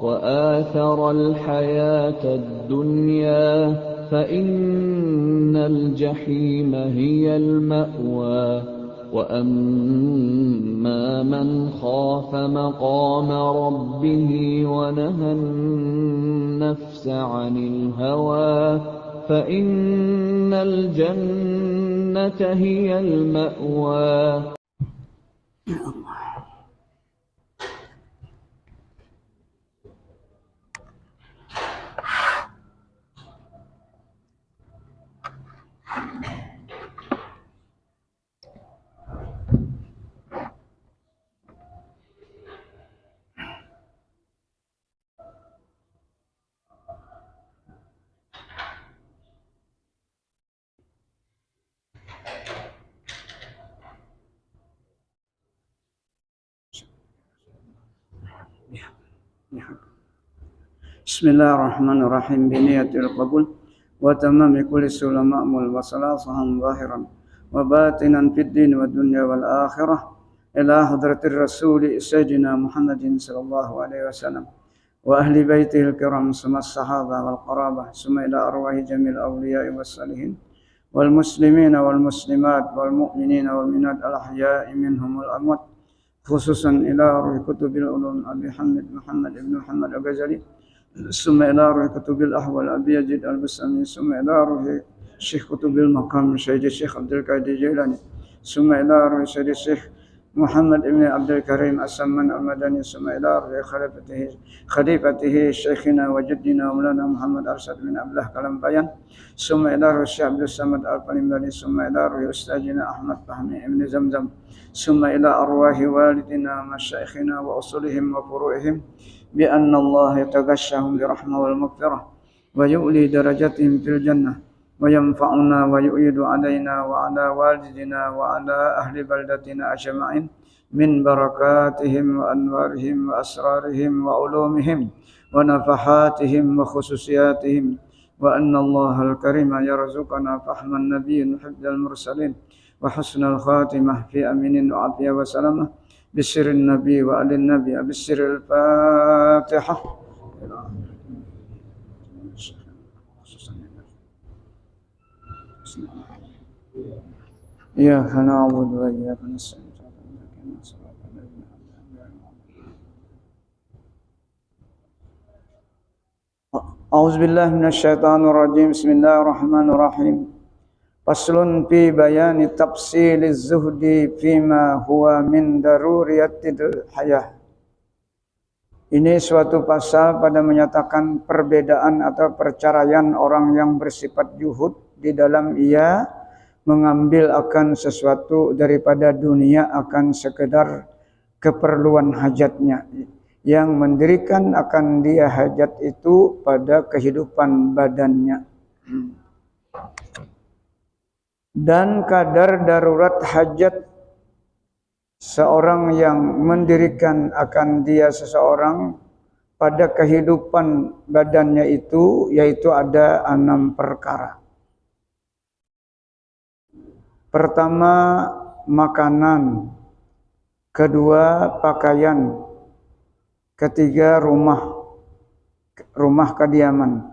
وآثر الحياة الدنيا فإن الجحيم هي المأوى وأما من خاف مقام ربه ونهى النفس عن الهوى فإن الجنة هي المأوى. Bismillahirrahmanirrahim. Biniyatil qabul wa tamami kulli sulam ma'mul wa salasahan zahiran wa batinan fid din wa dunya wal akhirah ila hadratir rasuli sayyidina Muhammadin sallallahu alaihi wasallam wa ahli baitihil kiram summa sahaba wal qarabah summa ila arwahi jamil awliya'i was salihin wal muslimina wal muslimat wal mu'minina wal minat al ahya'i minhum wal amwat khususan ila ruhi kutubil ulum Abi Hamid Muhammad ibn Muhammad al-Ghazali summa ila ruhi kutubil ahwal Abi Yazid al-Bustami summa ila ruhi Syekh kutubil maqam Syekh Abdul Qadir Jailani summa ila ruhi Syekh Muhammad ibn Abdul Karim As-Samman al-Madani summa ila ruhi khalifatihi Syekhina wa jaddina Maulana Muhammad Arsyad bin Abdullah Kalampayan summa ila ruhi Syekh Abdul Samad Al-Palimbani summa ila ruhi Ustazina Ahmad Fahmi ibn Zamzam summa ila arwahi walidina masyayikhina wa usulihim wa furu'ihim bi anna Allah yataghashshahum bi rahmah wal maghfirah wa yu'li darajatihim fil jannah wa yanfa'una wa yu'idu alaina wa ala walidina wa ala ahli baldatina ajma'in min barakatihim wa anwarihim wa asrarihim wa ulumihim wa nafahatihim wa khususiyatihim wa anna Allah al-karima yarzuqana fahman nabiyyin hifdzal mursalin wa husnal khatimah fi aminin wa afiyah wa salamah bisirrin nabi wa alin nabi bisirril fatihah. Iyyaka na'budu wa iyyaka nasta'in. A'udzubillahi minasyaitonir rajim. Bismillahirrahmanirrahim. Faslun fi bayani tafsiliz zuhdi fima huwa min daruriyatid hayah. Ini suatu pasal pada menyatakan perbedaan atau perceraian orang yang bersifat juhud di dalam ia mengambil akan sesuatu daripada dunia akan sekedar keperluan hajatnya yang mendirikan akan dia hajat itu pada kehidupan badannya. Dan kadar darurat hajat seorang yang mendirikan akan dia seseorang pada kehidupan badannya itu yaitu ada 6 perkara. Pertama, makanan. Kedua, pakaian. Ketiga, rumah kediaman.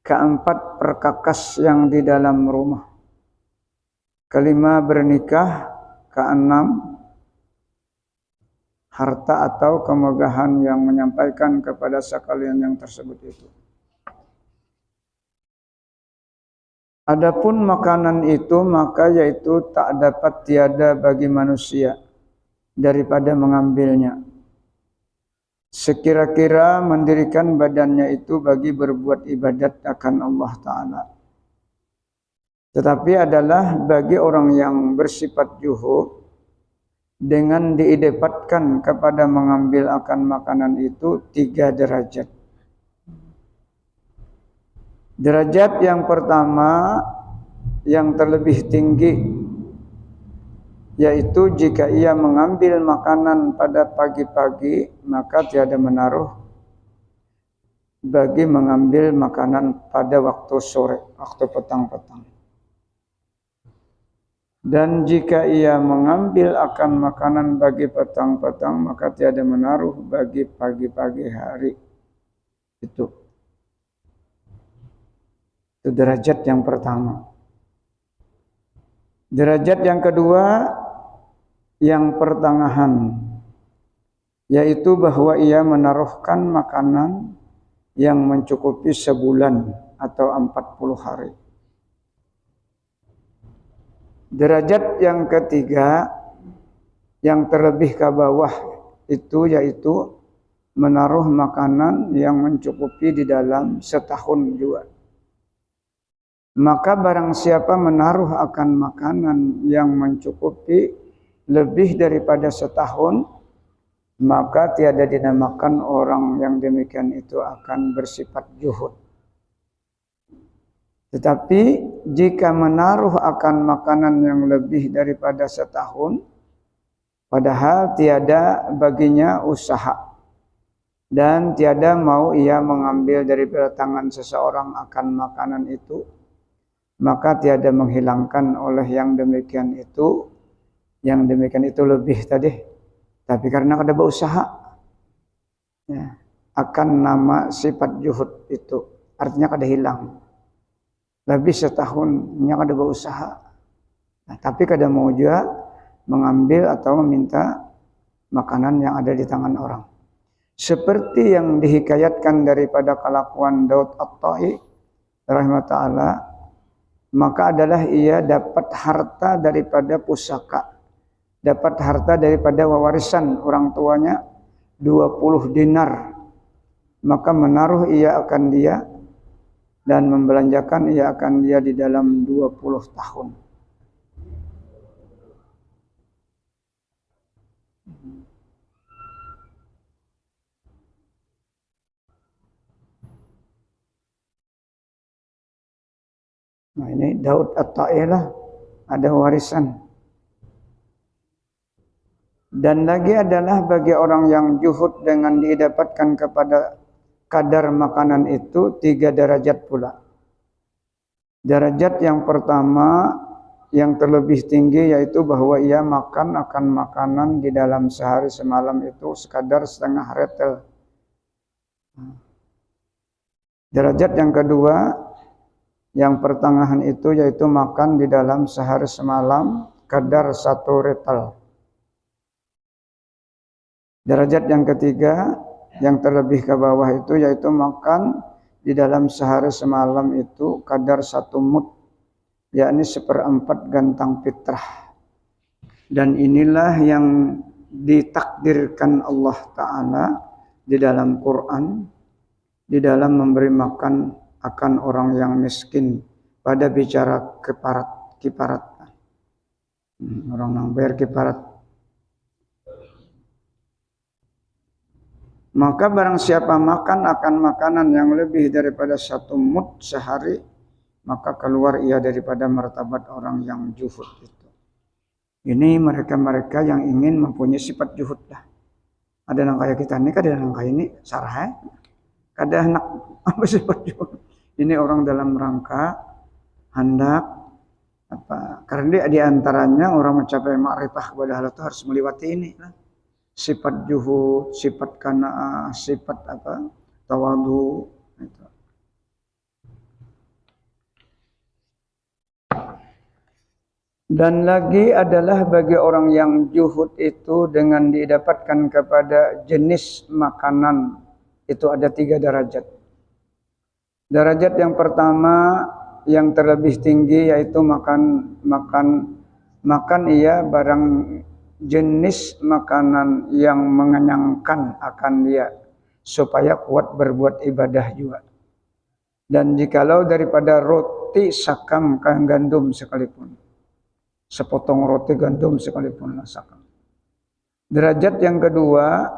Keempat, perkakas yang di dalam rumah. Kelima, bernikah. Keenam, harta atau kemegahan yang menyampaikan kepada sekalian yang tersebut itu. Adapun makanan itu maka yaitu tak dapat tiada bagi manusia daripada mengambilnya. Sekira-kira mendirikan badannya itu bagi berbuat ibadat akan Allah Ta'ala. Tetapi adalah bagi orang yang bersifat juhud dengan diidapatkan kepada mengambil akan makanan itu 3 derajat. Derajat yang pertama yang terlebih tinggi yaitu jika ia mengambil makanan pada pagi-pagi maka tiada menaruh bagi mengambil makanan pada waktu sore, waktu petang-petang. Dan jika ia mengambil akan makanan bagi petang-petang, maka tiada menaruh bagi pagi-pagi hari. Itu derajat yang pertama. Derajat yang kedua, yang pertengahan, yaitu bahwa ia menaruhkan makanan yang mencukupi sebulan atau 40 hari. Derajat yang ketiga, yang terlebih ke bawah itu yaitu menaruh makanan yang mencukupi di dalam setahun juga. Maka barang siapa menaruh akan makanan yang mencukupi lebih daripada setahun, maka tiada dinamakan orang yang demikian itu akan bersifat juhud. Tetapi jika menaruh akan makanan yang lebih daripada setahun, padahal tiada baginya usaha dan tiada mau ia mengambil dari tangan seseorang akan makanan itu, maka tiada menghilangkan oleh yang demikian itu lebih tadi. Tapi karena ada berusaha, ya, akan nama sifat juhud itu, artinya kada hilang. Lebih setahunnya kada berusaha. Nah, tapi kada mau juga mengambil atau meminta makanan yang ada di tangan orang. Seperti yang dihikayatkan daripada kelakuan Daud At-Ta'i rahimahullah ta'ala, maka adalah ia dapat harta daripada pusaka, dapat harta daripada warisan orang tuanya 20 dinar, maka menaruh ia akan dia dan membelanjakan ia akan dia di dalam 20 tahun. Nah, ini Daud At-Ta'i lah, ada warisan. Dan lagi adalah bagi orang yang juhud dengan didapatkan kepada kadar makanan itu 3 derajat pula. Derajat yang pertama yang terlebih tinggi yaitu bahwa ia makan akan makanan di dalam sehari semalam itu sekadar setengah retel. Derajat yang kedua, yang pertengahan itu yaitu makan di dalam sehari semalam kadar 1 retel. Derajat yang ketiga, yang terlebih ke bawah itu yaitu makan di dalam sehari semalam itu kadar 1 mud, yakni 1/4 gantang fitrah. Dan inilah yang ditakdirkan Allah Ta'ala di dalam Quran, di dalam memberi makan akan orang yang miskin pada bicara kiparat. Orang yang bayar kiparat. Maka barang siapa makan akan makanan yang lebih daripada 1 mud sehari, maka keluar ia daripada martabat orang yang juhud itu. Ini mereka-mereka yang ingin mempunyai sifat juhud lah. Ada yang kayak kita ini, ada yang kayak ini, sarah, kada anak apa sifat juhud. Ini orang dalam rangka hendak apa? Karena di antaranya orang mencapai ma'rifah kepada hal itu harus melewati ini lah. Sifat juhud, sifat qanaah, sifat apa? Tawadhu. Itu. Dan lagi adalah bagi orang yang juhud itu dengan didapatkan kepada jenis makanan itu ada 3 derajat. Derajat yang pertama yang terlebih tinggi yaitu makan ia barang jenis makanan yang mengenyangkan akan dia supaya kuat berbuat ibadah juga. Dan jikalau daripada roti sakam gandum sekalipun, sepotong roti gandum sekalipun sakam. Derajat yang kedua,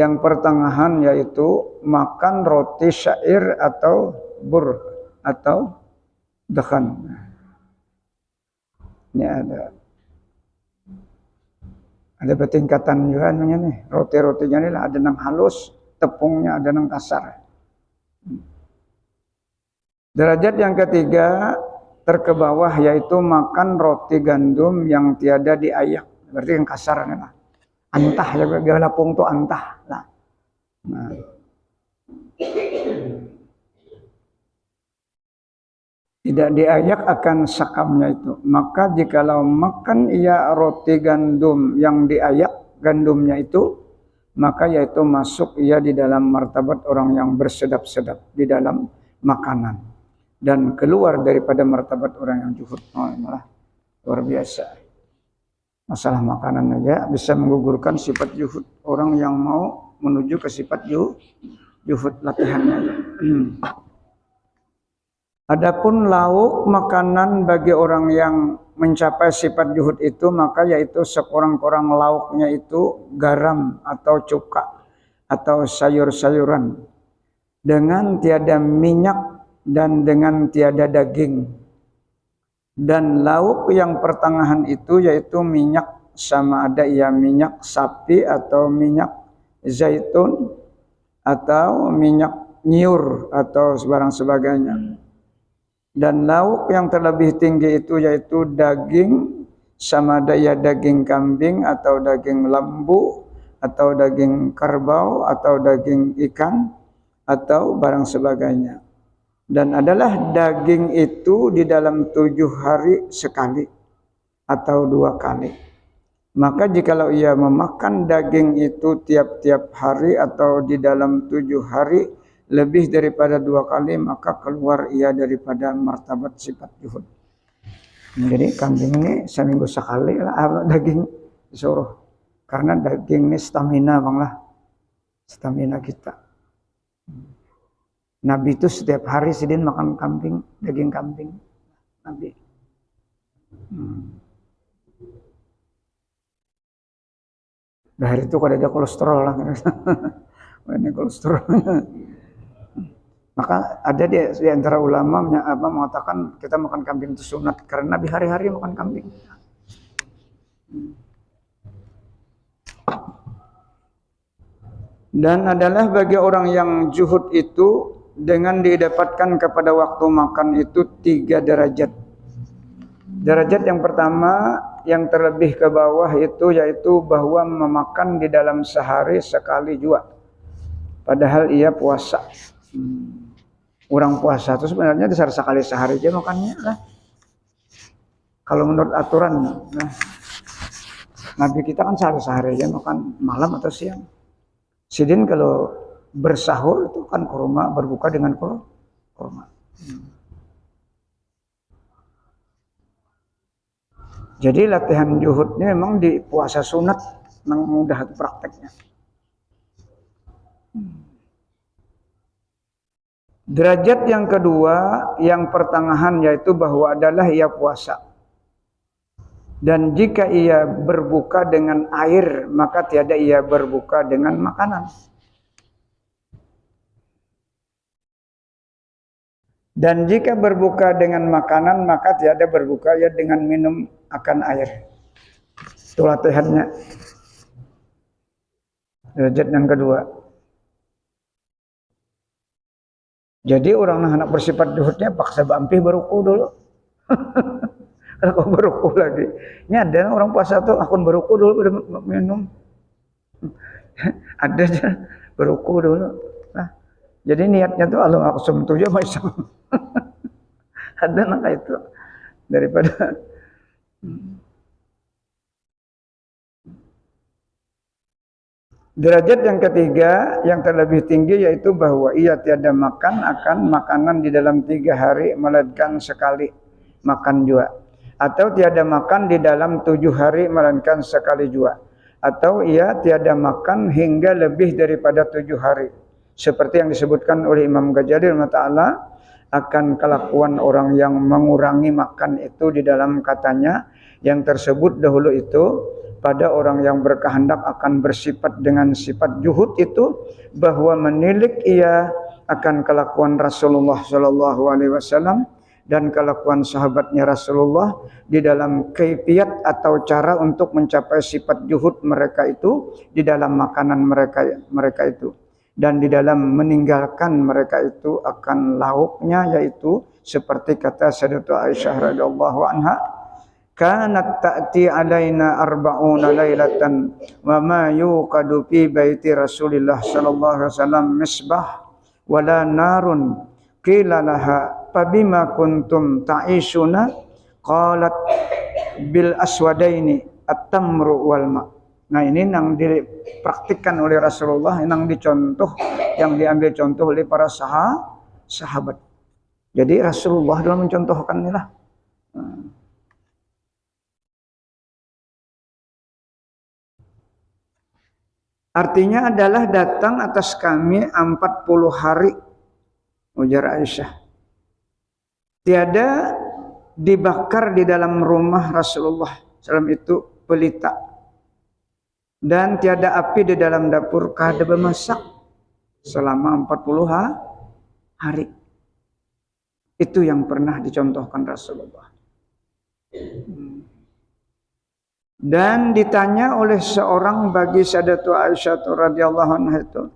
yang pertengahan yaitu makan roti syair atau bur atau dakhan. Ini ada bertingkatan juga nih. Roti-rotinya ini ada yang halus, tepungnya ada yang kasar. Derajat yang ketiga terkebawah yaitu makan roti gandum yang tiada diayak. Berarti yang kasarnya lah. Antah ya, galapung tuh antah. Nah. Tidak diayak akan sakamnya itu. Maka jikalau makan ia roti gandum yang diayak gandumnya itu, maka yaitu masuk ia di dalam martabat orang yang bersedap-sedap di dalam makanan. Dan keluar daripada martabat orang yang juhud. Oh, malah luar biasa. Masalah makanan aja bisa menggugurkan sifat juhud. Orang yang mau menuju ke sifat juhud latihannya. Adapun lauk makanan bagi orang yang mencapai sifat juhud itu, maka yaitu sekurang-kurang lauknya itu garam atau cuka atau sayur-sayuran dengan tiada minyak dan dengan tiada daging. Dan lauk yang pertengahan itu yaitu minyak, sama ada ia minyak sapi atau minyak zaitun atau minyak nyiur atau barang sebagainya. Dan lauk yang terlebih tinggi itu yaitu daging, sama ada ia daging kambing atau daging lembu atau daging kerbau atau daging ikan atau barang sebagainya. Dan adalah daging itu di dalam 7 hari sekali atau 2 kali. Maka jikalau ia memakan daging itu tiap-tiap hari atau di dalam 7 hari lebih daripada 2 kali, maka keluar ia daripada martabat sifat juhud. Jadi kambing ini seminggu sekali lah daging disuruh. Karena daging ini stamina bang lah. Stamina kita. Nabi itu setiap hari sidin makan kambing, daging kambing. Nabi. Dari itu kalau ada kolesterol lah. Ini kolesterol. Maka ada di antara ulama mengatakan kita makan kambing itu sunat karena Nabi hari-hari makan kambing. Dan adalah bagi orang yang juhud itu dengan didapatkan kepada waktu makan itu 3 derajat. Derajat yang pertama yang terlebih ke bawah itu yaitu bahwa memakan di dalam sehari sekali jua. Padahal ia puasa. Orang puasa itu sebenarnya dasar sekali sehari aja makannya lah. Kalau menurut aturan, Nabi kita kan sehari aja makan malam atau siang. Sidin kalau bersahur itu kan kurma, berbuka dengan kurma. Jadi latihan juhudnya memang di puasa sunat, memang mudah prakteknya. Derajat yang kedua, yang pertengahan yaitu bahwa adalah ia puasa. Dan jika ia berbuka dengan air, maka tiada ia berbuka dengan makanan. Dan jika berbuka dengan makanan, maka tiada berbuka ya dengan minum akan air. Itu latihannya. Derajat yang kedua. Jadi orang anak bersifat juhudnya paksa bampih beruku dulu. Kalau kau beruku lagi. Ini ada orang puasa tuh akun beruku dulu minum. Ada aja beruku dulu. Nah, jadi niatnya tuh Allah maksum tujuh macam. Ada nangka itu daripada derajat yang ketiga yang terlebih tinggi yaitu bahwa ia tiada makan akan makanan di dalam 3 hari melainkan sekali makan jua. Atau tiada makan di dalam 7 hari melainkan sekali jua. Atau ia tiada makan hingga lebih daripada 7 hari. Seperti yang disebutkan oleh Imam Ghazali rahimahullah akan kelakuan orang yang mengurangi makan itu di dalam katanya yang tersebut dahulu itu pada orang yang berkehendak akan bersifat dengan sifat juhud itu bahwa menilik ia akan kelakuan Rasulullah sallallahu alaihi wasallam dan kelakuan sahabatnya Rasulullah di dalam kaifiat atau cara untuk mencapai sifat juhud mereka itu di dalam makanan mereka itu. dan di dalam meninggalkan mereka itu akan lauknya, yaitu seperti kata Sayyidatuna Aisyah radhiyallahu anha, kanat ta'ti alaina arba'una lailatan wa ma yuqadu fi baiti Rasulillah sallallahu alaihi wasallam misbah wala narun qila laha fabima kuntum ta'ishuna qalat bil aswadaini at-tamru wal ma. Nah, ini yang dipraktikkan oleh Rasulullah, yang dicontoh, yang diambil contoh oleh para sahabat. Jadi Rasulullah dalam mencontohkan inilah. Artinya adalah datang atas kami 40 hari, ujar Aisyah. Tiada dibakar di dalam rumah Rasulullah SAW itu pelita. Dan tiada api di dalam dapur kada bermasak selama 40 hari. Itu yang pernah dicontohkan Rasulullah. Dan ditanya oleh seorang bagi Sayyidatuna Aisyah radhiyallahu anha itu,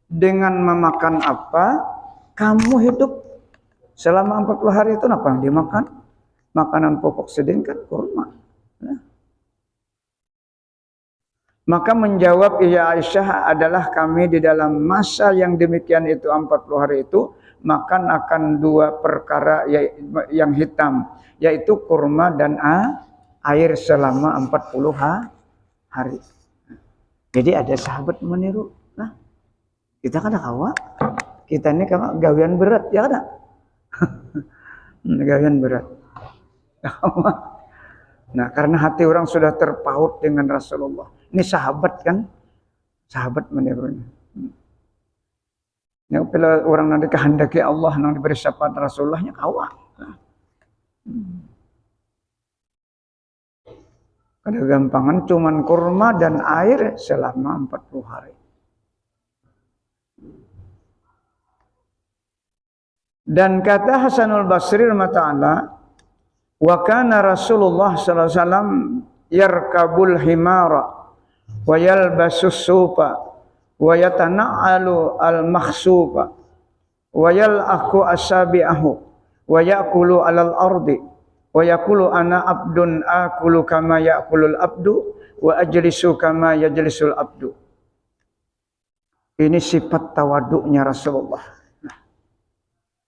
dengan memakan apa kamu hidup selama 40 hari itu? Apa yang dimakan? Makanan pokok sedin kan kurma. Nah. Maka menjawab ia Aisyah adalah kami di dalam masa yang demikian itu 40 hari itu makan akan dua perkara yang hitam, yaitu kurma dan air selama 40 hari. Jadi ada sahabat meniru. Nah, kita kan kawa. Kita ini kan gawian berat, ya kan? Gawian berat. Nah, karena hati orang sudah terpaut dengan Rasulullah. Ini sahabat kan? Sahabat menirunya. Yang bila orang nanti kehendaki Allah nang diberi syafaat Rasulullahnya kawa. Ada gampangan cuman kurma dan air selama 40 hari. Dan kata Hasanul Basri rahimahullah, wa kana Rasulullah sallallahu alaihi wasallam yarkabul himara wa yalbasus sufa wa yatana'alu al-makhsufa wa yal'aqu asabi'ahu wa ya'kulu 'alal ardi wa yaqulu ana abdun akulu kama ya'kulul abdu wa ajlisu kama yajlisul abdu. Ini sifat tawaduknya Rasulullah.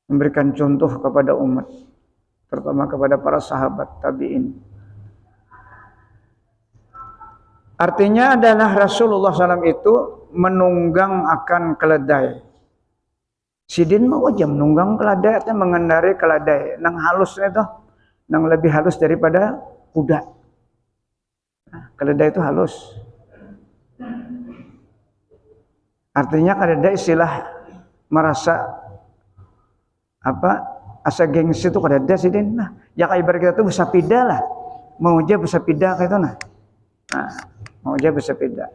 Memberikan contoh kepada umat, terutama kepada para sahabat tabi'in. Artinya adalah Rasulullah SAW itu menunggang akan keledai. Sidin mau aja menunggang keledai, artinya mengendari keledai. Nang halusnya itu, nang lebih halus daripada kuda. Nah, keledai itu halus. Artinya keledai istilah merasa asa gengsi itu keledai sidin. Nah, ya kayak ibarat kita tuh bersapida lah. Mau aja bersapida kayak itu nah. Nah, mau aja bersepeda.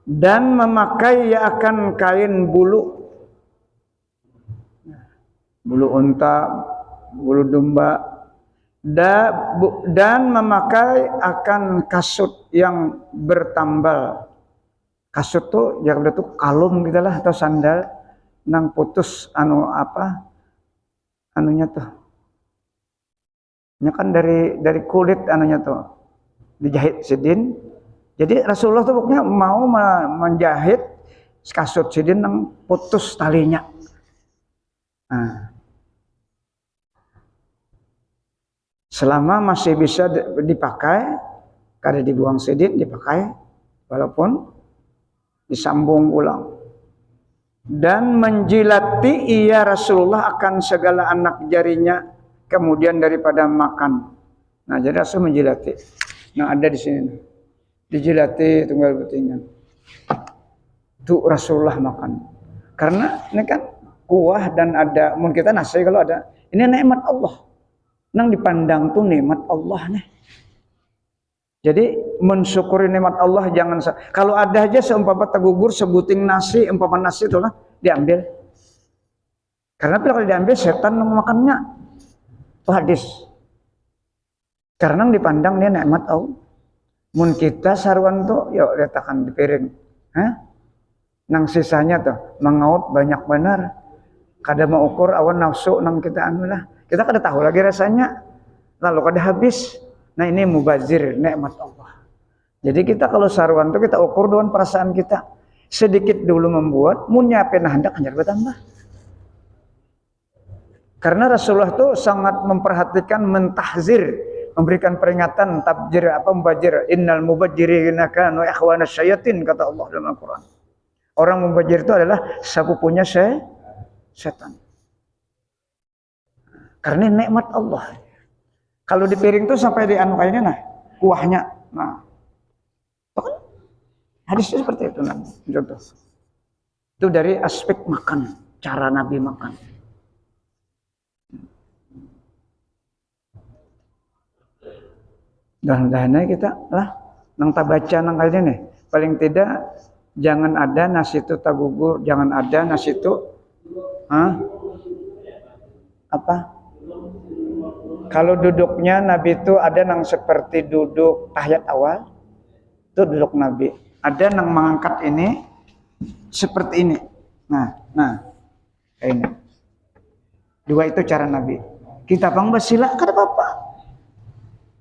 Dan memakai akan kain bulu unta, bulu domba, dan memakai akan kasut yang bertambal. Kasut tuh ya udah tuh kalung gitu lah atau sandal nang putus anunya tuh. Ini kan dari kulit anunya tuh dijahit sidin. Jadi Rasulullah tuh pokoknya mau menjahit kasut sidin nang putus talinya. Nah. Selama masih bisa dipakai, kada dibuang sidin dipakai walaupun disambung ulang. Dan menjilati ia Rasulullah akan segala anak jarinya kemudian daripada makan. Nah, jadi Rasul menjilati. Nah, ada di sini. Dijilati tunggal betingan. Itu Rasulullah makan. Karena ini kan kuah dan ada, mungkin kita nasi kalau ada. Ini nikmat Allah. Nang dipandang tuh nikmat Allah nih. Jadi mensyukuri nikmat Allah jangan kalau ada aja seumpama tegugur sebuting nasi, umpama nasi itulah diambil. Karena kalau diambil setan makannya. Itu hadis. Karena dipandang dia nikmat Allah. Mun kita sarwan tuh yuk letakkan di piring. Nang sisanya tuh mengaut banyak benar. Kada mau ukur awan nafsu nang kita lah. Kita kada tahu lagi rasanya. Lalu kada habis. Nah ini mubazir nikmat Allah. Jadi kita kalau sarwan tuh kita ukur dengan perasaan kita. Sedikit dulu membuat, mun nyapen hendak hanya bertambah. Karena Rasulullah tuh sangat memperhatikan mentahzir, memberikan peringatan, tabjir mubajir. Innal mubajirina kanu ikhwana syayatin, kata Allah dalam Al-Qur'an. Orang mubajir itu adalah sepupunya setan. Karena nikmat Allah. Kalau di piring tuh sampai di anu kayaknya nah, kuahnya. Nah. Hadisnya seperti itu nanti. Contoh. Itu dari aspek makan, cara Nabi makan. Dahan-dahannya kita lah nang baca nang kali ini. Paling tidak jangan ada nasi itu tagugur, jangan ada nasi itu apa? Kalau duduknya Nabi itu ada nang seperti duduk tahiyat awal, itu duduk Nabi. Ada nang mengangkat ini seperti ini. Nah, kayak ini. Dua itu cara Nabi. Kita pang basila kada apa-apa.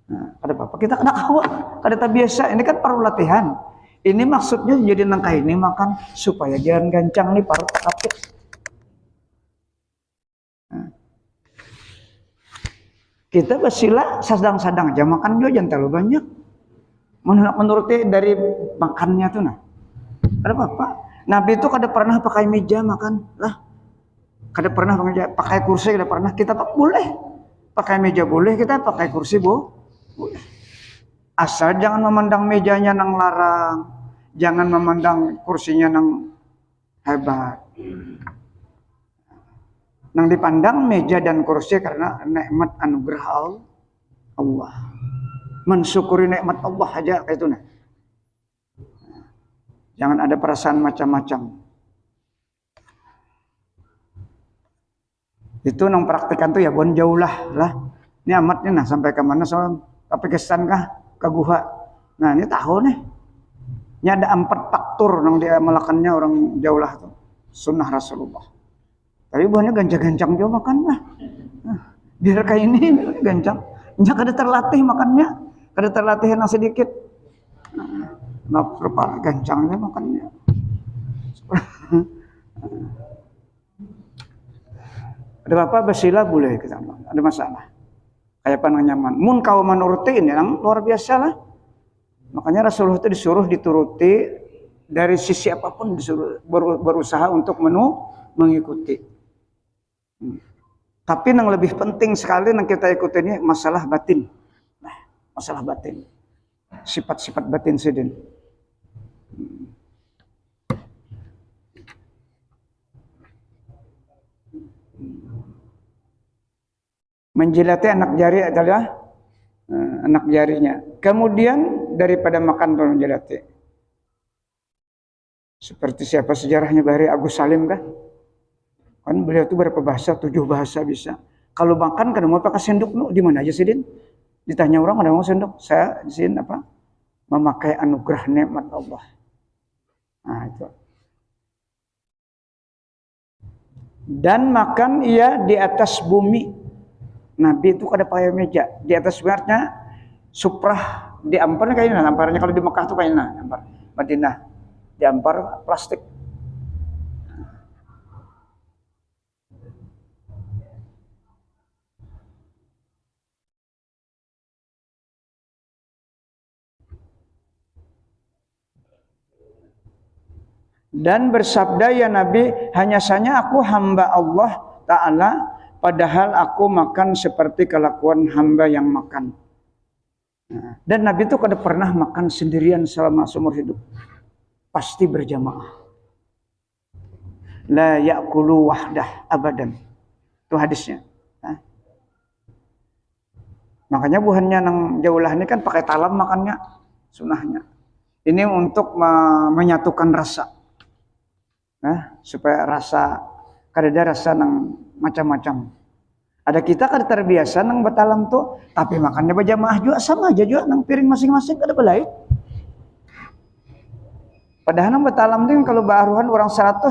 Nah, kada apa-apa. Kita kada awak, kada biasa. Ini kan perlu latihan. Ini maksudnya jadi nang kayak ini makan supaya jangan gancang nih paru kapit. Nah. Kita basila sadang-sadang aja makan juga jangan terlalu banyak. Menurutnya dari makannya tuh nah. Ada apa? Nabi itu kada pernah pakai meja makan lah. Kada pernah pakai kursi, kada pernah. Kita boleh pakai meja boleh, kita pakai kursi boleh. Asal jangan memandang mejanya nang larang, jangan memandang kursinya nang hebat. Nang dipandang meja dan kursi karena nikmat anugerah Allah. Mensyukuri nikmat Allah aja kayak itu nah. Jangan ada perasaan macam-macam. Itu nang praktikan tuh ya bon jauh lah. Ini amatnya nah sampai ke mana soal tapi kesan kah ke guha. Nah ini tahu nih. Ini ada 4 faktor nang dia melakukannya orang jauh lah tuh. Sunnah Rasulullah. Tapi buahnya gancang-gancang juga makan lah. Nah, biar kayak ini gancang. Nya kada terlatih makannya. Kada terlatih nang sedikit. Nah, berapa gancangnya makannya. Ada apa basila boleh kita. Ada masalah. Kayak panang nyaman. Mun kau menuruti ini yang luar biasa lah. Makanya Rasulullah itu disuruh dituruti dari sisi apapun disuruh berusaha untuk mengikuti. Tapi yang lebih penting sekali yang kita ikuti ini masalah batin. Nah, masalah batin. Sifat-sifat batin sidin. Menjilati anak jari adalah anak jarinya. Kemudian daripada makan tuh menjilati. Seperti siapa sejarahnya Bahri Agus Salim kan? Kan beliau itu berapa bahasa? 7 bahasa bisa. Kalau makan kan mau pakai sendok lu di mana aja sih Din? Ditanya orang ada mau sendok. Saya di sini apa? Memakai anugerah nikmat Allah. Nah itu. Dan makan ia di atas bumi. Nabi itu kada pakai meja. Di atas beratnya suprah diamparnya kayaknya. Amparnya kalau di Mekah tuh kayaknya ampar. Madinah diampar plastik. Dan bersabda ya Nabi, hanya saja aku hamba Allah Ta'ala, padahal aku makan seperti kelakuan hamba yang makan. Dan Nabi itu kada pernah makan sendirian selama seumur hidup. Pasti berjamaah. La ya'kulu wahdah abadan. Itu hadisnya. Makanya buhannya nang jaulah ini kan pakai talam makannya, sunahnya. Ini untuk menyatukan rasa. Supaya rasa kada ada rasa nang macam-macam. Ada kita kan terbiasa nang batalam tuh, tapi makannya berjamaah juga sama aja juga nang piring masing-masing ada belai. Padahal nang batalam tuh kalau baruhan orang 100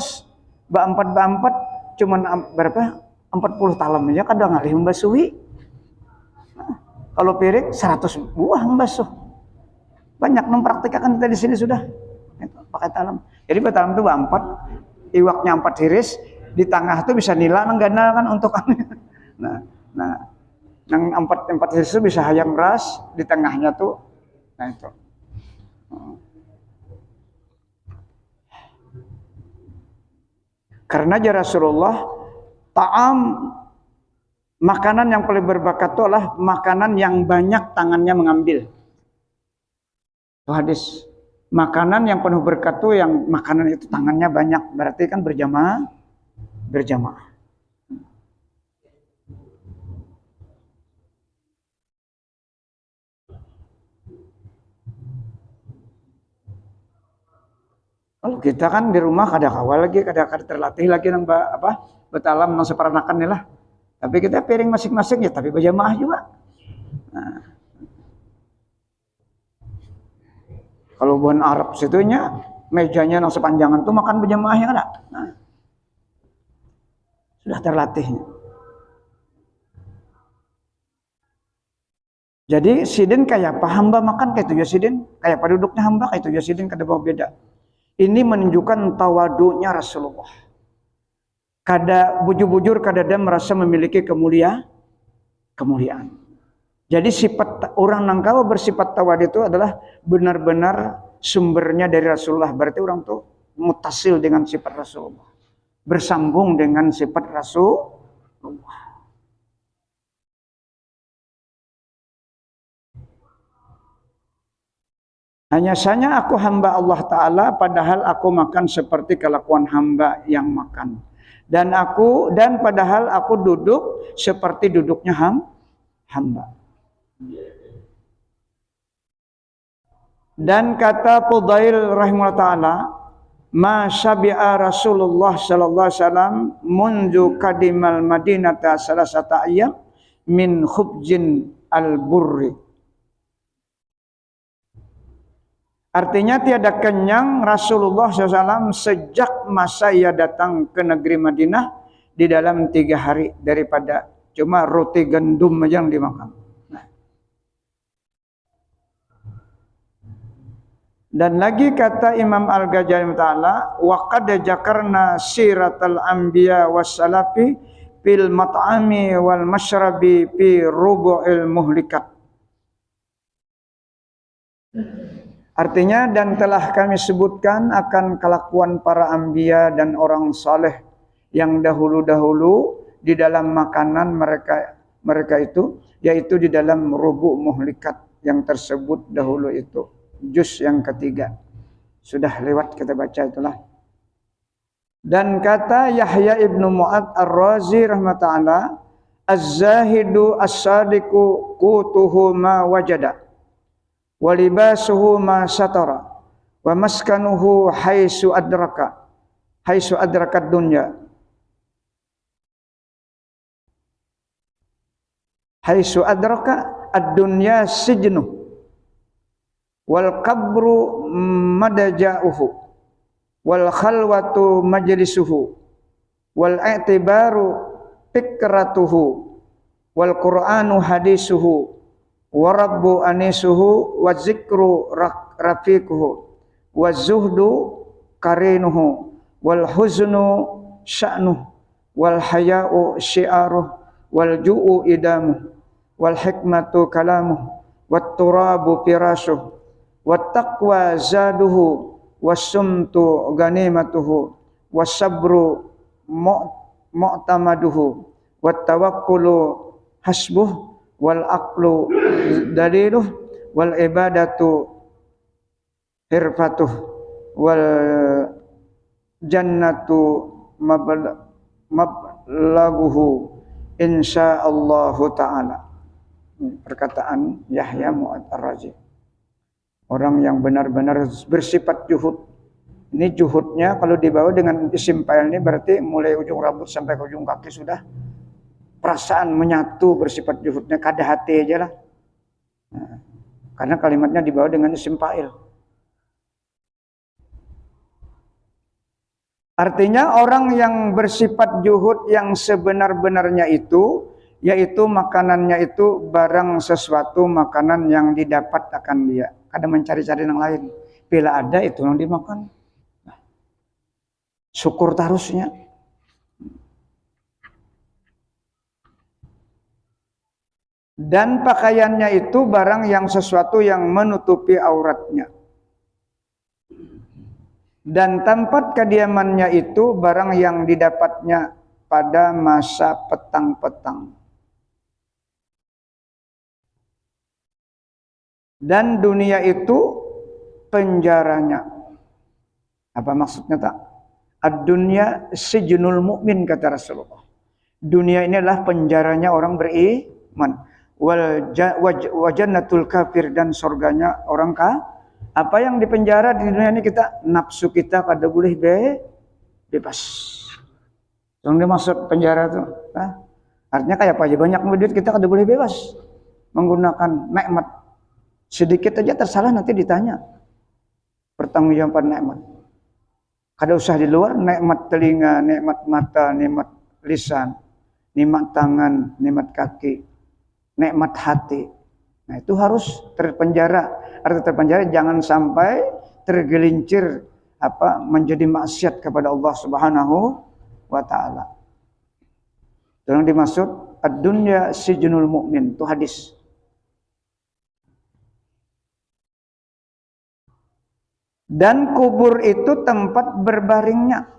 ba 4 cuman berapa? 40 talam aja kadang ngalih membasuhi. Nah, kalau piring 100 buah membasuh. Banyak nang praktikkan kita di sini sudah. Itu, pakai talam. Jadi batalam tuh ba 4, iwaknya 4 hiris, di tengah tuh bisa nila nang gana kan untuk Nah, yang 4 hiris itu bisa hayam ras, di tengahnya tuh, nah itu. Karena ya Rasulullah, makanan yang paling berbakat itu adalah makanan yang banyak tangannya mengambil. Itu hadis. Makanan yang penuh berkat itu yang makanan itu tangannya banyak, berarti kan berjamaah. Kalau kita kan di rumah kada kawal lagi, kada terlatih lagi nang betalam nang seperanakan nih lah. Tapi kita piring masing-masing ya, tapi berjamaah juga. Nah. Kalau bukan Arab situnya, mejanya nang sepanjangan tuh makan berjamaahnya ada. Nah. Sudah terlatihnya. Jadi sidin kayak apa hamba makan kayak itu ya sidin, kayak apa duduknya hamba kayak itu ya sidin kada bawa beda. Ini menunjukkan tawadunya Rasulullah. Kada bujur-bujur kada ada merasa memiliki kemuliaan. Jadi sifat orang nangkawa bersifat tawadu itu adalah benar-benar sumbernya dari Rasulullah. Berarti orang tuh mutasil dengan sifat Rasulullah. Bersambung dengan sifat Rasulullah. Hanya saja aku hamba Allah Ta'ala, padahal aku makan seperti kelakuan hamba yang makan. Dan padahal aku duduk seperti duduknya hamba. Dan kata Fudail rahimahullah ta'ala, ma syabi'a Rasulullah sallallahu alaihi wasallam mundu kadimal madinata salasata ayyam min khubjin al-burri. Artinya tiada kenyang Rasulullah SAW sejak masa ia datang ke negeri Madinah di dalam 3 hari daripada cuma roti gandum aja yang dimakan. Dan lagi kata Imam Al-Ghazali Ta'ala, wa qad jakarna siratal anbiya wassalafi fil mat'ami wal mashrabi fi rubu'il muhlikat. Artinya dan telah kami sebutkan akan kelakuan para anbiya dan orang saleh yang dahulu-dahulu di dalam makanan mereka itu, yaitu di dalam rubu' muhlikat yang tersebut dahulu itu. Juz yang ketiga. Sudah lewat kita baca itulah. Dan kata Yahya ibnu Mu'ad Ar-Razi rahmatullah, az-zahidu as-sadiqu qutuhu ma wajada. Walibasuhu ma satara wa maskanuhu haisu adrakat dunya haisu adraka ad-dunya sijnu wal qabru madaja'uhu wal khalwatu majlisuhu wal i'tibaru fikratuhu wal qur'anu hadisuhu wa rabbu anisuhu wa zikru rafiquhu wa zuhdu karinuhu wal huznu sya'nuhu wal haya'u syi'aruhu wal ju'u idamuhu wal hikmatu kalamuhu wat turabu firashuhu wat taqwa zaduhu was sumtu ganimatuhu was sabru mu'tamaduhu wat tawakkulu hasbuh wal aqlu daliluh wal ibadatu hirfatuh wal jannatu mablaguhu insyaallahu ta'ala. Perkataan Yahya Mu'ad Ar-Razi. Orang yang benar-benar bersifat juhud Ini juhudnya kalau dibawa dengan isim fa'il ini berarti mulai ujung rambut sampai ke ujung kaki sudah perasaan menyatu bersifat juhudnya, kada hati aja lah. Nah, karena kalimatnya dibawa dengan isim fa'il. Artinya orang yang bersifat juhud yang sebenar-benarnya itu, yaitu makanannya itu barang sesuatu makanan yang didapat akan dia. Kada mencari-cari yang lain. Bila ada itu yang dimakan. Syukur tarusnya. Dan pakaiannya itu barang yang sesuatu yang menutupi auratnya. Dan tempat kediamannya itu barang yang didapatnya pada masa petang-petang. Dan dunia itu penjaranya. Apa maksudnya tak? Ad-dunya sijnul mu'min kata Rasulullah. Dunia ini adalah penjaranya orang beriman. Wal jannatul kafir, dan surganya orang kafir. Apa yang dipenjara di dunia ini kita, nafsu kita kada boleh bebas. Yang dimaksud penjara itu, artinya kayak apa aja, banyak duit kita kada boleh bebas menggunakan nikmat. Sedikit aja tersalah nanti ditanya. Pertanggungjawaban nikmat. Kada usah di luar, nikmat telinga, nikmat mata, nikmat lisan, nikmat tangan, nikmat kaki, nikmat hati. Nah, itu harus terpenjara. Arti terpenjara jangan sampai tergelincir menjadi maksiat kepada Allah Subhanahu wa taala. Itu yang dimaksud ad-dunya sijnul mu'min, itu hadis. Dan kubur itu tempat berbaringnya.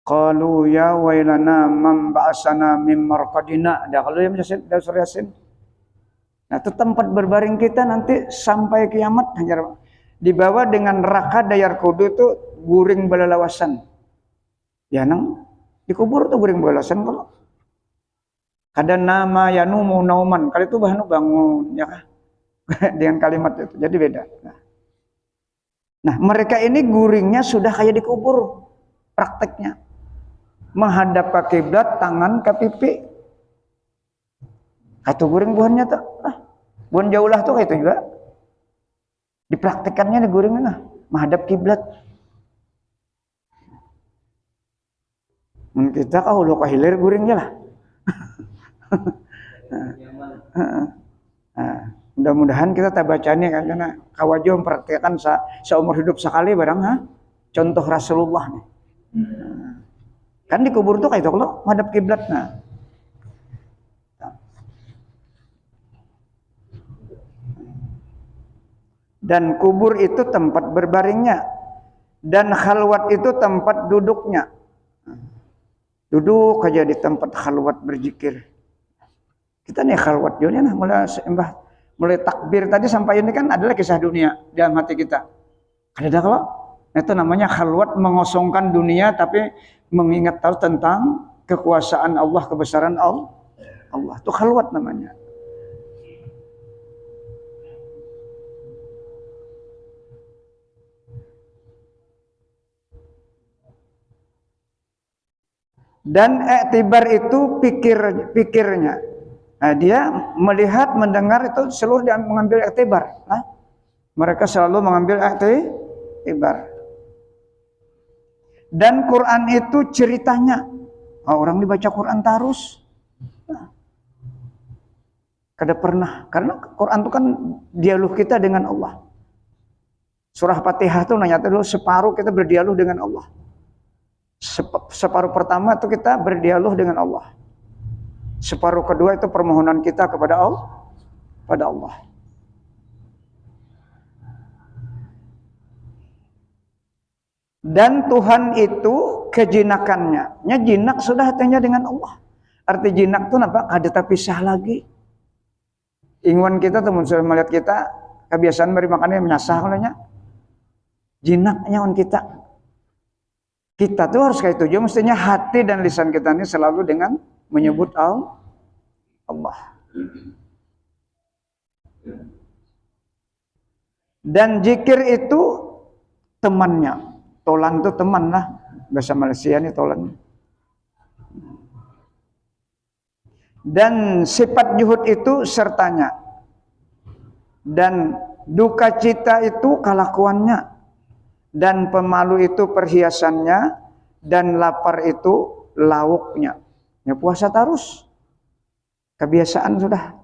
Qalu ya wailana man ba'asana mim marqadina. Dah kalau yang dari surah Yasin. Nah, itu tempat berbaring kita nanti sampai kiamat hanya dibawa dengan raka dayar kudu itu guring belalawasan. Ya nang dikubur tuh guring belalawasan kalau ada nama yanumu nauman, kali itu bahanu bangun ya kan? Dengan kalimat itu. Jadi beda. Nah, mereka ini guringnya sudah kayak dikubur prakteknya. Menghadap ke kiblat, tangan ke pipi. Atau guring buahnya tuh. Buan jauh lah tuh kayak itu juga. Dipraktekannya di guringnya menghadap kiblat. Kita kalau kahilir guringnya lah. Mudah-mudahan kita tak bacanya kan, karena kawajo mempraktikkan seumur hidup sekali barang contoh Rasulullah nih. Kan dikubur tuh kayak itu kalau menghadap kiblat. Dan kubur itu tempat berbaringnya, dan khalwat itu tempat duduknya. Duduk aja di tempat khalwat berzikir. Kita nih khalwat dunia mulai takbir tadi sampai ini kan adalah kisah dunia dalam hati kita. Ada kalau itu namanya khalwat, mengosongkan dunia tapi mengingat tahu tentang kekuasaan Allah, kebesaran Allah. Itu khalwat namanya. Dan iktibar itu pikirnya. Nah, dia melihat, mendengar itu seluruh dia mengambil iktibar. Mereka selalu mengambil iktibar. Dan Quran itu ceritanya. Orang dibaca Quran terus. Kada pernah. Karena Quran itu kan dialog kita dengan Allah. Surah Fatihah itu nanya dulu separuh kita berdialog dengan Allah. Separuh pertama itu kita berdialog dengan Allah. Separuh kedua itu permohonan kita kepada Allah. Dan Tuhan itu kejinakannya. Jinak sudah hatinya dengan Allah. Arti jinak itu apa? Ada tak pisah lagi. Inguan kita teman sudah melihat kita kebiasaan beri makannya menyasah kalanya. Jinaknya on kita. Kita tuh harus kayak itu. Mestinya hati dan lisan kita ini selalu dengan menyebut Allah. Dan zikir itu temannya. Tolan itu teman lah. Bahasa Malaysia ini tolan. Dan sifat juhud itu sertanya. Dan duka cita itu kelakuannya. Dan pemalu itu perhiasannya. Dan lapar itu lauknya. Ya puasa terus. Kebiasaan sudah.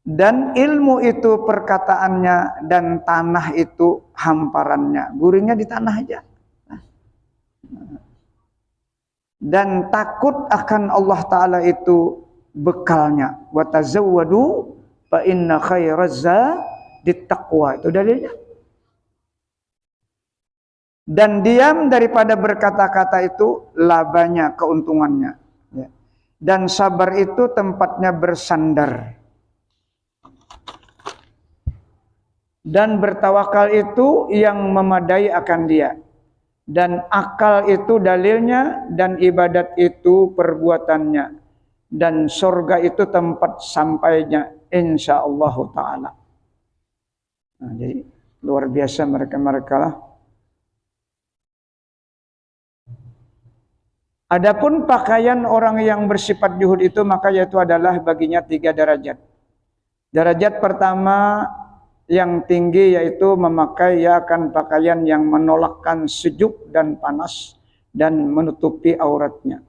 Dan ilmu itu perkataannya. Dan tanah itu hamparannya. Guringnya di tanah aja. Dan takut akan Allah Ta'ala itu bekalnya. Wa tazawwadu fa inna khairaz zadit taqwa. Itu dalilnya. Dan diam daripada berkata-kata itu labanya, keuntungannya. Ya. Dan sabar itu tempatnya bersandar. Dan bertawakal itu yang memadai akan dia. Dan akal itu dalilnya, dan ibadat itu perbuatannya. Dan surga itu tempat sampainya, insyaallah ta'ala. Nah, jadi luar biasa mereka-mereka lah. Adapun pakaian orang yang bersifat juhud itu, maka yaitu adalah baginya 3 derajat. Derajat pertama yang tinggi yaitu memakai akan pakaian yang menolakkan sejuk dan panas dan menutupi auratnya.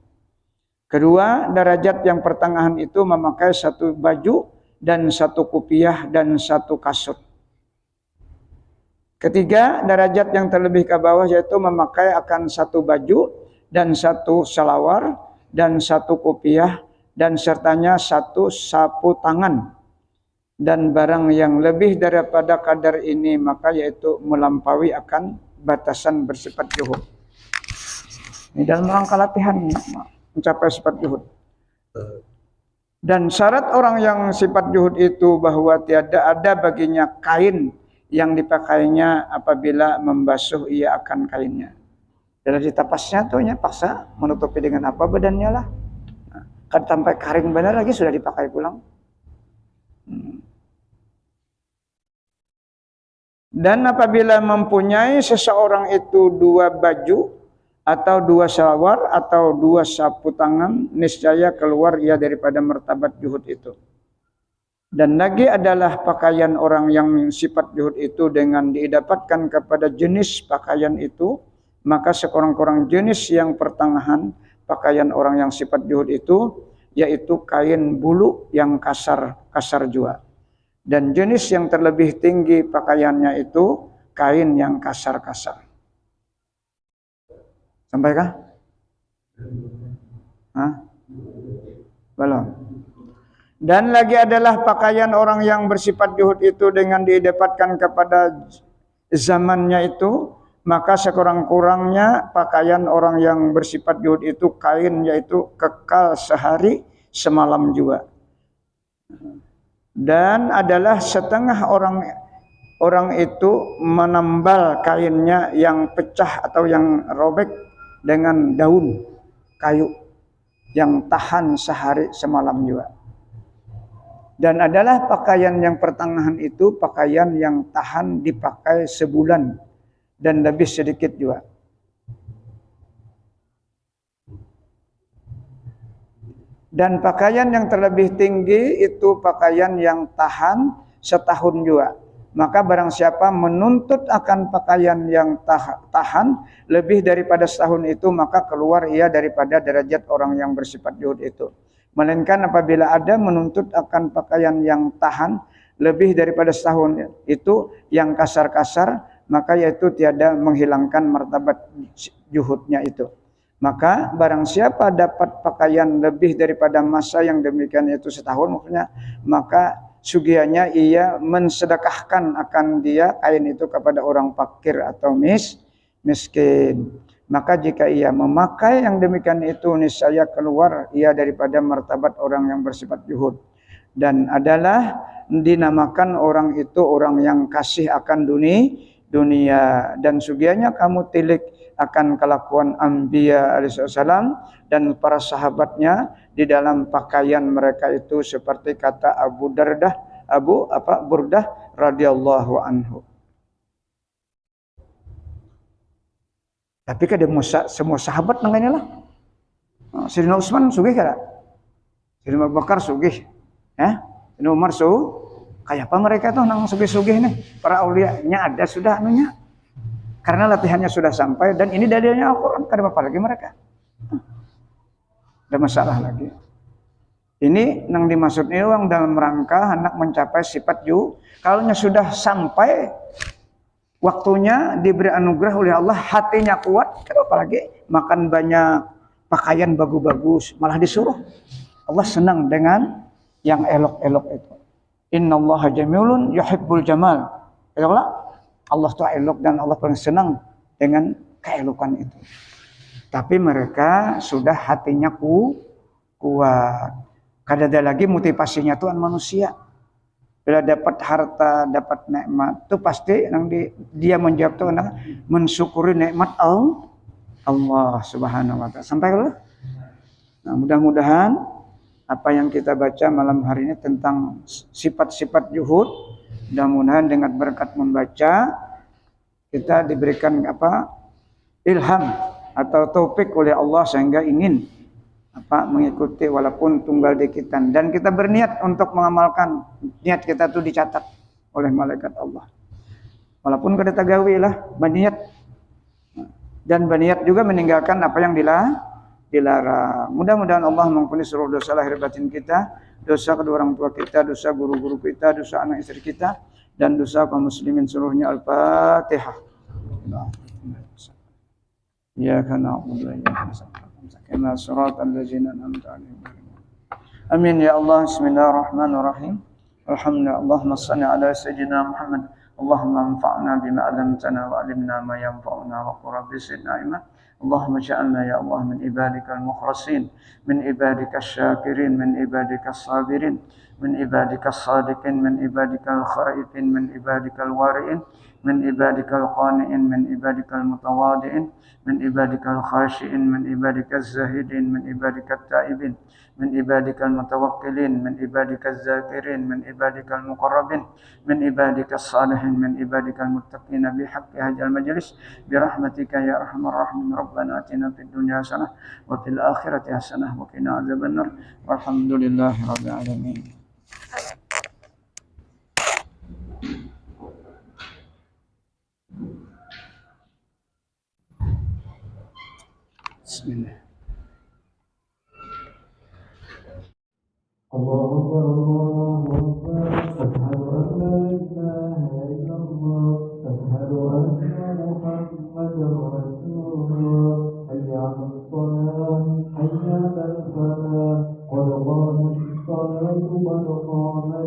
Kedua, derajat yang pertengahan itu memakai 1 baju dan 1 kopiah dan 1 kasut. Ketiga, derajat yang terlebih ke bawah yaitu memakai akan 1 baju dan 1 salawar dan 1 kopiah dan sertanya 1 sapu tangan. Dan barang yang lebih daripada kadar ini maka yaitu melampaui akan batasan bersifat juhud. Ini dalam rangka latihan mencapai sifat juhud. Dan syarat orang yang sifat juhud itu bahwa tiada ada baginya kain yang dipakainya apabila membasuh ia akan kainnya. Dari tapasnya tuh ya paksa menutupi dengan apa badannya lah. Nah, kan sampai kering benar lagi sudah dipakai pulang. Dan apabila mempunyai seseorang itu 2 baju atau 2 salawar atau 2 sapu tangan, niscaya keluar ia daripada martabat juhud itu. Dan lagi adalah pakaian orang yang sifat juhud itu dengan didapatkan kepada jenis pakaian itu, maka sekurang-kurang jenis yang pertengahan pakaian orang yang sifat juhud itu, yaitu kain bulu yang kasar jua. Dan jenis yang terlebih tinggi pakaiannya itu kain yang kasar-kasar. Sampaikah? Hah? Belum. Dan lagi adalah pakaian orang yang bersifat juhud itu dengan didapatkan kepada zamannya itu, maka sekurang-kurangnya pakaian orang yang bersifat juhud itu kain yaitu kekal sehari semalam juga. Dan adalah setengah orang itu menambal kainnya yang pecah atau yang robek dengan daun kayu yang tahan sehari semalam juga. Dan adalah pakaian yang pertengahan itu pakaian yang tahan dipakai sebulan dan lebih sedikit juga. Dan pakaian yang terlebih tinggi itu pakaian yang tahan setahun juga. Maka barang siapa menuntut akan pakaian yang tahan lebih daripada setahun itu, maka keluar ia daripada derajat orang yang bersifat juhud itu. Melainkan apabila ada menuntut akan pakaian yang tahan lebih daripada setahun itu yang kasar-kasar, maka yaitu tiada menghilangkan martabat juhudnya itu. Maka barang siapa dapat pakaian lebih daripada masa yang demikian itu setahun maksudnya, maka sugihannya ia mensedekahkan akan dia kain itu kepada orang fakir atau miskin. Maka jika ia memakai yang demikian itu, niscaya keluar ia daripada martabat orang yang bersifat juhud. Dan adalah dinamakan orang itu orang yang kasih akan dunia. Dan sugihannya kamu tilik akan kelakuan Anbiya alaihissalam dan para sahabatnya di dalam pakaian mereka itu seperti kata Burdah radhiyallahu anhu. Tapi kada semua sahabat nanganya lah. Sayyidina Utsman sugih kada? Sayyidina Abu Bakar sugih. Sayyidina Umar kayak apa mereka tuh nang sugih-sugih nih? Para aulianya ada sudah anunya. Karena latihannya sudah sampai dan ini dalilnya Al-Qur'an, kada apa lagi mereka. Ada masalah lagi. Ini yang dimaksud uang dalam rangka hendak mencapai sifat kalau sudah sampai waktunya diberi anugerah oleh Allah, hatinya kuat, apalagi makan banyak, pakaian bagus-bagus, malah disuruh. Allah senang dengan yang elok-elok itu. Innallaha jamilun yuhibbul jamal. Allah tuh elok dan Allah paling senang dengan keelokan itu. Tapi mereka sudah hatinya kuat. Kada ada lagi motivasinya Tuhan manusia. Bila dapat harta, dapat nikmat, itu pasti dia menjawab Tuhan mensyukuri nikmat Allah Subhanahu wa taala. Sampai kalau? Nah, mudah-mudahan apa yang kita baca malam hari ini tentang sifat-sifat zuhud, mudah-mudahan dengan berkat membaca kita diberikan ilham atau taufik oleh Allah sehingga ingin mengikuti walaupun tunggal dikitan, dan kita berniat untuk mengamalkan. Niat kita itu dicatat oleh malaikat Allah walaupun kada tagawi lah berniat, dan berniat juga meninggalkan apa yang dilarang. Mudah-mudahan Allah mengampuni seluruh dosa lahir batin kita, dosa kedua orang tua kita, dosa guru-guru kita, dosa anak istri kita, dan dosa kaum muslimin seluruhnya. Al-Fatihah. Iyyaka na'budu wa iyyaka nasta'in. Kama siratal ladzina an'amta 'alaihim. Amin ya Allah. Bismillahirrahmanirrahim. Alhamdulillah. Allahumma shalli ala sayyidina Muhammad. Allahumma anfa'na bima 'allamtana wa 'allimna ma yanfa'una wa qur rabbi zidna ilma. Allahumma ja'alna ya Allah min ibadikal mukhlasin, min ibadikasy syakirin, min ibadikas sabirin, min ibadikas sadiqin, min ibadikal khaifin, min ibadikal wari'in, min ibadikal qani'in, min ibadikal mutawadi'in, min ibadikal khashi'in, min ibadikaz zahidin, min ibadikat ta'ibin, min ibadikal mutawakkilin, min ibadikaz zakirin, min ibadikal muqarrabin, min ibadikas salihin, min ibadikal muttaqin bihaqqi hadzal majlis bi rahmatika ya arhamar rahimin. Rabbana atina fid dunya hasanah wa fil akhirati hasanah wa qina adzabannar. Walhamdulillahi rabbil alamin. Bismillah. Allahu Akbar, Allahu Akbar. Asyhadu an la ilaha illallah, asyhadu anna Muhammadar Rasulullah. Hayya 'alas shalah, hayya 'alal falah, qad qamat as-salatu, qad qamat